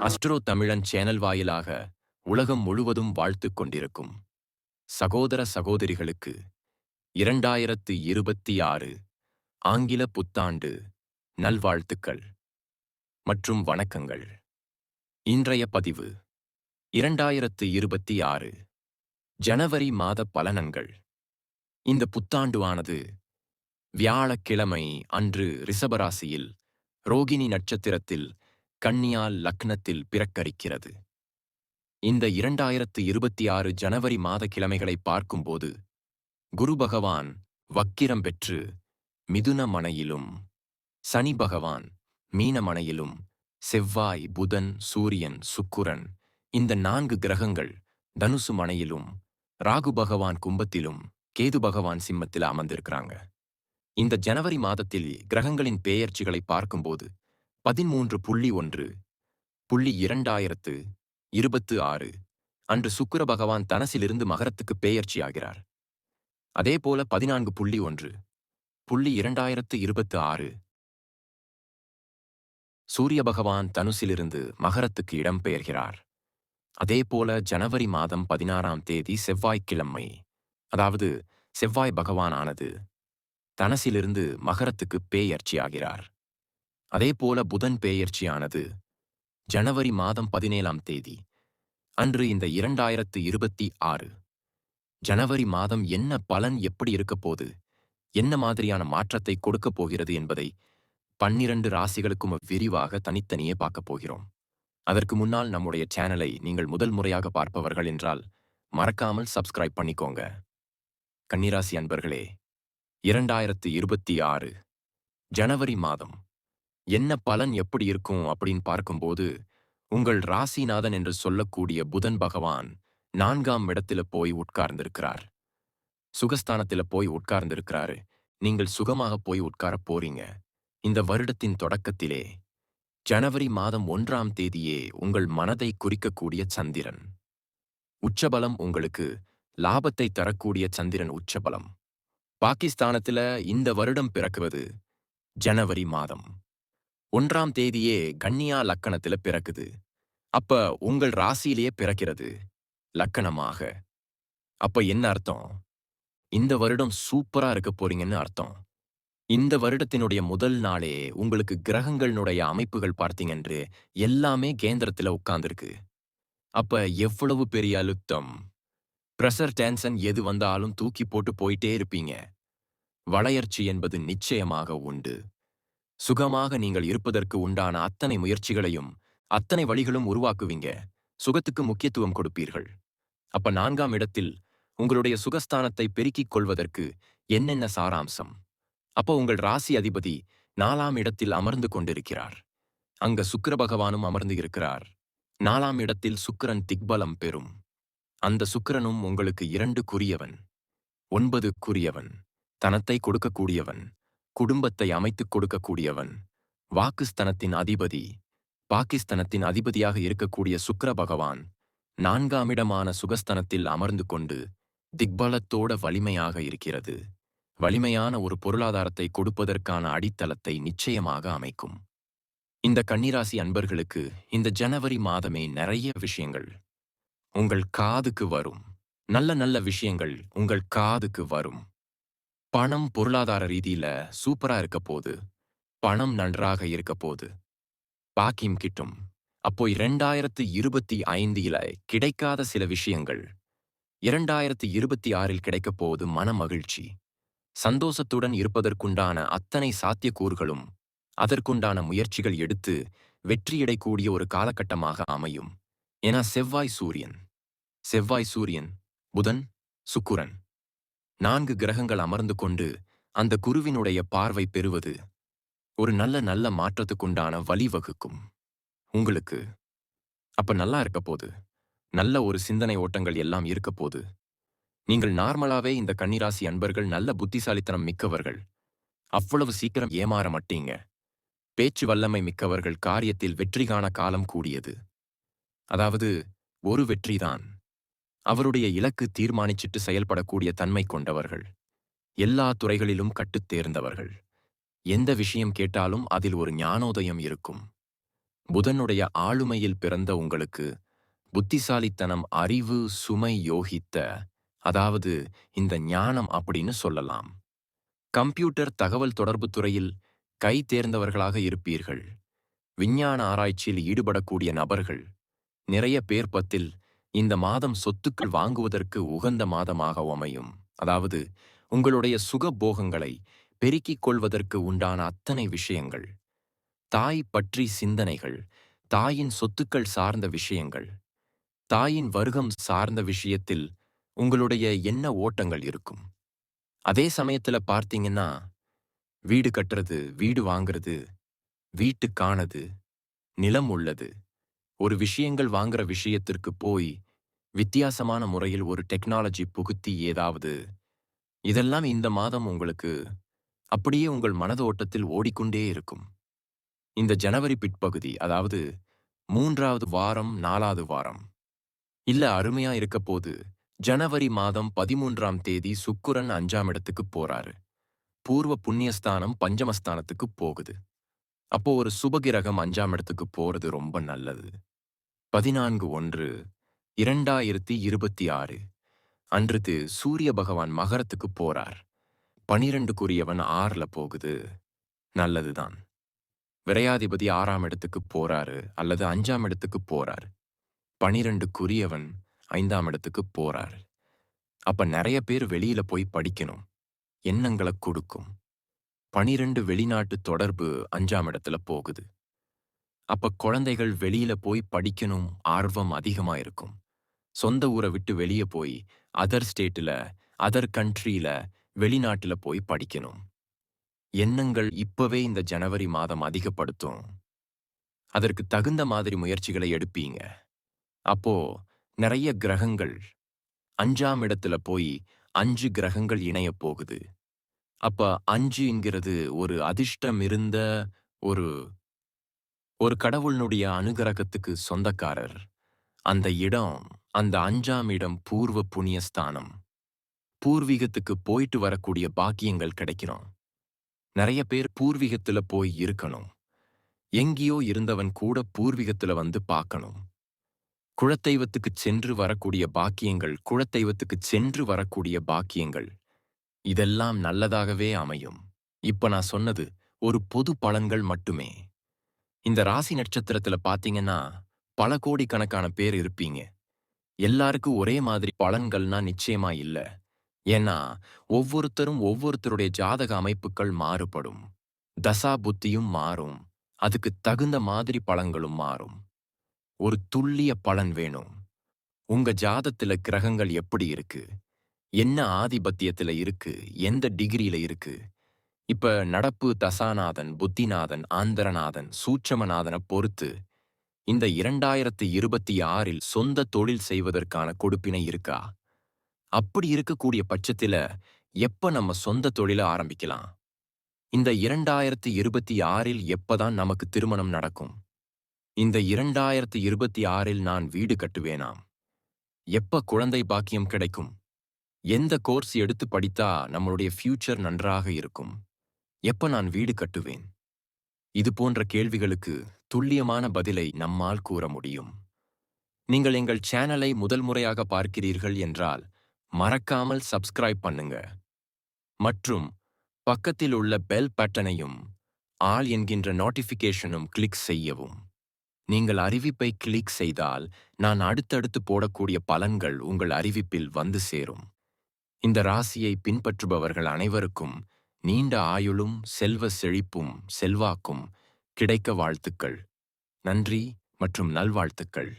Astro தமிழன் channel வாயிலாக உலகம் முழுவதும் வாழ்த்துக் கொண்டிருக்கும் சகோதர சகோதரிகளுக்கு 2026 ஆங்கில புத்தாண்டு நல்வாழ்த்துக்கள் மற்றும் வணக்கங்கள். இன்றைய பதிவு 2026 ஜனவரி மாத பலனங்கள். இந்த புத்தாண்டு ஆனது வியாழக்கிழமை அன்று ரிஷபராசியில் ரோகிணி நட்சத்திரத்தில் கன்னியா லக்னத்தில் பிறக்கரிக்கிறது. இந்த 2026 ஜனவரி மாத கிழமைகளை பார்க்கும்போது குரு பகவான் வக்கிரம் பெற்று மிதுன மனையிலும், சனி பகவான் மீன மனையிலும், செவ்வாய், புதன், சூரியன், சுக்கிரன் இந்த 4 கிரகங்கள் தனுசு மனையிலும், ராகு பகவான் கும்பத்திலும், கேது பகவான் சிம்மத்தில் அமர்ந்திருக்கிறாங்க. இந்த ஜனவரி மாதத்தில் கிரகங்களின் பெயர்ச்சிகளை பார்க்கும்போது 13.2026 அன்று சுக்கிர பகவான் தனசிலிருந்து மகரத்துக்கு பெயர்ச்சியாகிறார். அதேபோல 14.1.2026 சூரிய பகவான் தனுசிலிருந்து மகரத்துக்கு இடம்பெயர்கிறார். அதேபோல ஜனவரி மாதம் 16ஆம் தேதி செவ்வாய்க்கிழமை, அதாவது செவ்வாய் பகவானானது தனசிலிருந்து மகரத்துக்கு பெயர்ச்சியாகிறார். அதேபோல புதன் பெயர்ச்சியானது ஜனவரி மாதம் 17ஆம் தேதி அன்று. இந்த 2026 ஜனவரி மாதம் என்ன பலன், எப்படி இருக்கப் போது, என்ன மாதிரியான மாற்றத்தை கொடுக்கப் போகிறது என்பதை 12 ராசிகளுக்கும் விரிவாக தனித்தனியே பார்க்கப் போகிறோம். அதற்கு முன்னால் நம்முடைய சேனலை நீங்கள் முதல் முறையாக பார்ப்பவர்கள் என்றால் மறக்காமல் சப்ஸ்கிரைப் பண்ணிக்கோங்க. கன்னிராசி அன்பர்களே, 2026 ஜனவரி மாதம் என்ன பலன் எப்படி இருக்கும் அப்படின்னு பார்க்கும்போது, உங்கள் ராசிநாதன் என்று சொல்லக்கூடிய புதன் பகவான் 4ஆம் இடத்துல போய் உட்கார்ந்திருக்கிறார். சுகஸ்தானத்தில் போய் உட்கார்ந்திருக்கிறாரு. நீங்கள் சுகமாக போய் உட்கார போறீங்க. இந்த வருடத்தின் தொடக்கத்திலே ஜனவரி மாதம் 1ஆம் தேதியே உங்கள் மனதை குறிக்கக்கூடிய சந்திரன் உச்சபலம், உங்களுக்கு லாபத்தை தரக்கூடிய சந்திரன் உச்சபலம் பாகிஸ்தானத்துல இந்த வருடம் பிறக்குவது ஜனவரி மாதம் 1ஆம் தேதியே கன்னியா லக்கணத்துல பிறக்குது. அப்ப உங்கள் ராசியிலேயே பிறக்கிறது லக்கணமாக. அப்ப என்ன அர்த்தம்? இந்த வருடம் சூப்பரா இருக்க போறீங்கன்னு அர்த்தம். இந்த வருடத்தினுடைய முதல் நாளே உங்களுக்கு கிரகங்களுடைய அமைப்புகள் பார்த்தீங்கன்று எல்லாமே கேந்திரத்துல உட்கார்ந்துருக்கு. அப்ப எவ்வளவு பெரிய அழுத்தம், பிரஷர், டென்ஷன் எது வந்தாலும் தூக்கி போட்டு போயிட்டே இருப்பீங்க. வளையர்ச்சி என்பது நிச்சயமாக உண்டு. சுகமாக நீங்கள் இருப்பதற்கு உண்டான அத்தனை முயற்சிகளையும் அத்தனை வழிகளும் உருவாக்குவீங்க. சுகத்துக்கு முக்கியத்துவம் கொடுப்பீர்கள். அப்ப 4ஆம் இடத்தில் உங்களுடைய சுகஸ்தானத்தை பெருக்கிக் கொள்வதற்கு என்னென்ன சாராம்சம்? அப்போ உங்கள் ராசி அதிபதி 4ஆம் இடத்தில் அமர்ந்து கொண்டிருக்கிறார். அங்க சுக்கிர பகவானும் அமர்ந்து இருக்கிறார். 4ஆம் இடத்தில் சுக்கிரன் திக்பலம் பெறும். அந்த சுக்கிரனும் உங்களுக்கு 2க்குரியவன், 9க்குரியவன், தனத்தை கொடுக்கக்கூடியவன், குடும்பத்தை அமைத்துக் கொடுக்கக்கூடியவன், வாக்குஸ்தனத்தின் அதிபதி, பாகிஸ்தனத்தின் அதிபதியாக இருக்கக்கூடிய சுக்கிர பகவான் 4ஆம் இடமான சுகஸ்தனத்தில் அமர்ந்து கொண்டு திக்பலத்தோட வலிமையாக இருக்கிறது. வலிமையான ஒரு பொருளாதாரத்தை கொடுப்பதற்கான அடித்தளத்தை நிச்சயமாக அமைக்கும். இந்த கன்னிராசி அன்பர்களுக்கு இந்த ஜனவரி மாதமே நிறைய விஷயங்கள் உங்கள் காதுக்கு வரும். நல்ல நல்ல விஷயங்கள் உங்கள் காதுக்கு வரும். பணம் பொருளாதார ரீதியில சூப்பரா இருக்க போது, பணம் நன்றாக இருக்க போது, பாக்கியம் கிட்டும். அப்போ 2025 கிடைக்காத சில விஷயங்கள் 2026 கிடைக்கப் போவது மன மகிழ்ச்சி. சந்தோஷத்துடன் இருப்பதற்குண்டான அத்தனை சாத்தியக்கூறுகளும் அதற்குண்டான முயற்சிகள் எடுத்து வெற்றியடையக்கூடிய ஒரு காலகட்டமாக அமையும். ஏன்னா செவ்வாய் சூரியன், புதன், சுக்கிரன் 4 கிரகங்கள் அமர்ந்து கொண்டு அந்த குருவினுடைய பார்வை பெறுவது ஒரு நல்ல நல்ல மாற்றத்துக்குண்டான வழிவகுக்கும் உங்களுக்கு. அப்ப நல்லா இருக்க போது, நல்ல ஒரு சிந்தனை ஓட்டங்கள் எல்லாம் இருக்க போது. நீங்கள் நார்மலாவே இந்த கன்னிராசி அன்பர்கள் நல்ல புத்திசாலித்தனம் மிக்கவர்கள். அவ்வளவு சீக்கிரம் ஏமாற மாட்டீங்க. பேச்சு வல்லமை மிக்கவர்கள். காரியத்தில் வெற்றி காண காலம் கூடியது. அதாவது ஒரு வெற்றிதான். அவருடைய இலக்கு தீர்மானிச்சிட்டு செயல்படக்கூடிய தன்மை கொண்டவர்கள். எல்லா துறைகளிலும் கட்டுத் தேர்ந்தவர்கள். எந்த விஷயம் கேட்டாலும் அதில் ஒரு ஞானோதயம் இருக்கும். புதனுடைய ஆளுமையில் பிறந்த உங்களுக்கு புத்திசாலித்தனம், அறிவு, சுமை யோகித்த, அதாவது இந்த ஞானம் அப்படின்னு சொல்லலாம். கம்ப்யூட்டர் தகவல் தொடர்புத் துறையில் கை தேர்ந்தவர்களாக இருப்பீர்கள். விஞ்ஞான ஆராய்ச்சியில் ஈடுபடக்கூடிய நபர்கள் நிறைய பேர் பத்தில் இந்த மாதம் சொத்துக்கள் வாங்குவதற்கு உகந்த மாதமாக அமையும். அதாவது உங்களுடைய சுகபோகங்களை பெருக்கிக் கொள்வதற்கு உண்டான அத்தனை விஷயங்கள், தாய் பற்றி சிந்தனைகள், தாயின் சொத்துக்கள் சார்ந்த விஷயங்கள், தாயின் வருகம் சார்ந்த விஷயத்தில் உங்களுடைய எண்ண ஓட்டங்கள் இருக்கும். அதே சமயத்துல பார்த்தீங்கன்னா, வீடு கட்டுறது, வீடு வாங்குறது, வீட்டுக்கானது, நிலம் உள்ளது, ஒரு விஷயங்கள் வாங்குற விஷயத்திற்கு போய் வித்தியாசமான முறையில் ஒரு டெக்னாலஜி புகுத்தி ஏதாவது, இதெல்லாம் இந்த மாதம் உங்களுக்கு அப்படியே உங்கள் மனத ஓட்டத்தில் ஓடிக்கொண்டே இருக்கும். இந்த ஜனவரி பிற்பகுதி, அதாவது 3வது வாரம், 4வது வாரம். இல்ல அருமையா இருக்கப்போது, ஜனவரி மாதம் 13ஆம் தேதி சுக்கிரன் 5ஆம் இடத்துக்குப் போறாரு. பூர்வ புண்ணியஸ்தானம் பஞ்சமஸ்தானத்துக்குப் போகுது. அப்போ ஒரு சுபகிரகம் 5ஆம் இடத்துக்குப் போறது ரொம்ப நல்லது. 14/1/2026 அன்றுது சூரிய பகவான் மகரத்துக்குப் போறார். 12க்குரியவன் 6ல போகுது. நல்லதுதான். விரையாதிபதி 6ஆம் இடத்துக்குப் போறாரு அல்லது 5ஆம் இடத்துக்குப் போறாரு. 12க்குரியவன் 5ஆம் இடத்துக்குப் போறாரு. அப்ப நெறைய பேர் வெளியில போய் படிக்கணும். எண்ணங்களக் கொடுக்கும். 12 வெளிநாட்டு தொடர்பு 5ஆம் இடத்துல போகுது. அப்ப குழந்தைகள் வெளியில போய் படிக்கணும் ஆர்வம் அதிகமா இருக்கும். சொந்த ஊரை விட்டு வெளிய போய் அதர் ஸ்டேட்ல, அதர் கண்ட்ரில, வெளிநாட்டுல போய் படிக்கணும். எண்ணங்கள் இப்பவே இந்த ஜனவரி மாதம் அதிகப்படுத்தும். அதற்கு தகுந்த மாதிரி முயற்சிகளை எடுப்பீங்க. அப்போ நிறைய கிரகங்கள் 5ஆம் இடத்துல போய் 5 கிரகங்கள் இணையப் போகுது. அப்ப 5ங்கிறது ஒரு அதிர்ஷ்டம் இருந்த ஒரு ஒரு கடவுளினுடைய அனுகிரகத்துக்கு சொந்தக்காரர். அந்த இடம், அந்த 5ஆம் இடம் பூர்வ புண்ணியஸ்தானம். பூர்வீகத்துக்கு போயிட்டு வரக்கூடிய பாக்கியங்கள் கிடைக்கணும். நிறைய பேர் பூர்வீகத்துல போய் இருக்கணும். எங்கேயோ இருந்தவன் கூட பூர்வீகத்துல வந்து பார்க்கணும். குலதெய்வத்துக்குச் சென்று வரக்கூடிய பாக்கியங்கள், குலதெய்வத்துக்குச் சென்று வரக்கூடிய பாக்கியங்கள், இதெல்லாம் நல்லதாகவே அமையும். இப்ப நான் சொன்னது ஒரு பொது பலன்கள் மட்டுமே. இந்த ராசி நட்சத்திரத்துல பாத்தீங்கன்னா, பல கோடிக்கணக்கான பேர் இருப்பீங்க. எல்லாருக்கும் ஒரே மாதிரி பலன்கள்னா நிச்சயமா இல்ல. ஏன்னா, ஒவ்வொருத்தரும் ஒவ்வொருத்தருடைய ஜாதக அமைப்புகள் மாறுபடும். தசா புத்தியும் மாறும். அதுக்குத் தகுந்த மாதிரி பலன்களும் மாறும். ஒரு துல்லிய பலன் வேணும். உங்க ஜாதத்துல கிரகங்கள் எப்படி இருக்கு? என்ன ஆதிபத்தியத்துல இருக்கு? எந்த டிகிரியில இருக்கு? இப்ப நடப்பு தசாநாதன், புத்திநாதன், ஆந்தரநாதன், சூட்சமநாதனை பொறுத்து இந்த 2026இல் சொந்த தொழில் செய்வதற்கான கொடுப்பினை இருக்கா? அப்படி இருக்கக்கூடிய பட்சத்தில எப்ப நம்ம சொந்த தொழில ஆரம்பிக்கலாம்? இந்த 2026இல் எப்பதான் நமக்கு திருமணம் நடக்கும்? இந்த 2026இல் நான் வீடு கட்டுவேனாம்? எப்ப குழந்தை பாக்கியம் கிடைக்கும்? எந்த கோர்ஸ் எடுத்து படித்தா நம்மளுடைய ஃபியூச்சர் நன்றாக இருக்கும்? எப்ப நான் வீடு கட்டுவேன்? இது போன்ற கேள்விகளுக்கு துல்லியமான பதிலை நம்மால் கூற முடியும். நீங்கள் எங்கள் சேனலை முதல் முறையாக பார்க்கிறீர்கள் என்றால் மறக்காமல் சப்ஸ்கிரைப் பண்ணுங்க. மற்றும் பக்கத்தில் உள்ள பெல் பட்டனையும் ஆல் என்கின்ற நோட்டிஃபிகேஷனும் கிளிக் செய்யவும். நீங்கள் அறிவிப்பை கிளிக் செய்தால் நான் அடுத்தடுத்து போடக்கூடிய பலன்கள் உங்கள் அறிவிப்பில் வந்து சேரும். இந்த ராசியை பின்பற்றுபவர்கள் அனைவருக்கும் நீண்ட ஆயுளும் செல்வ செழிப்பும் செல்வாக்கும் கிடைக்க வாழ்த்துக்கள். நன்றி மற்றும் நல்வாழ்த்துக்கள்.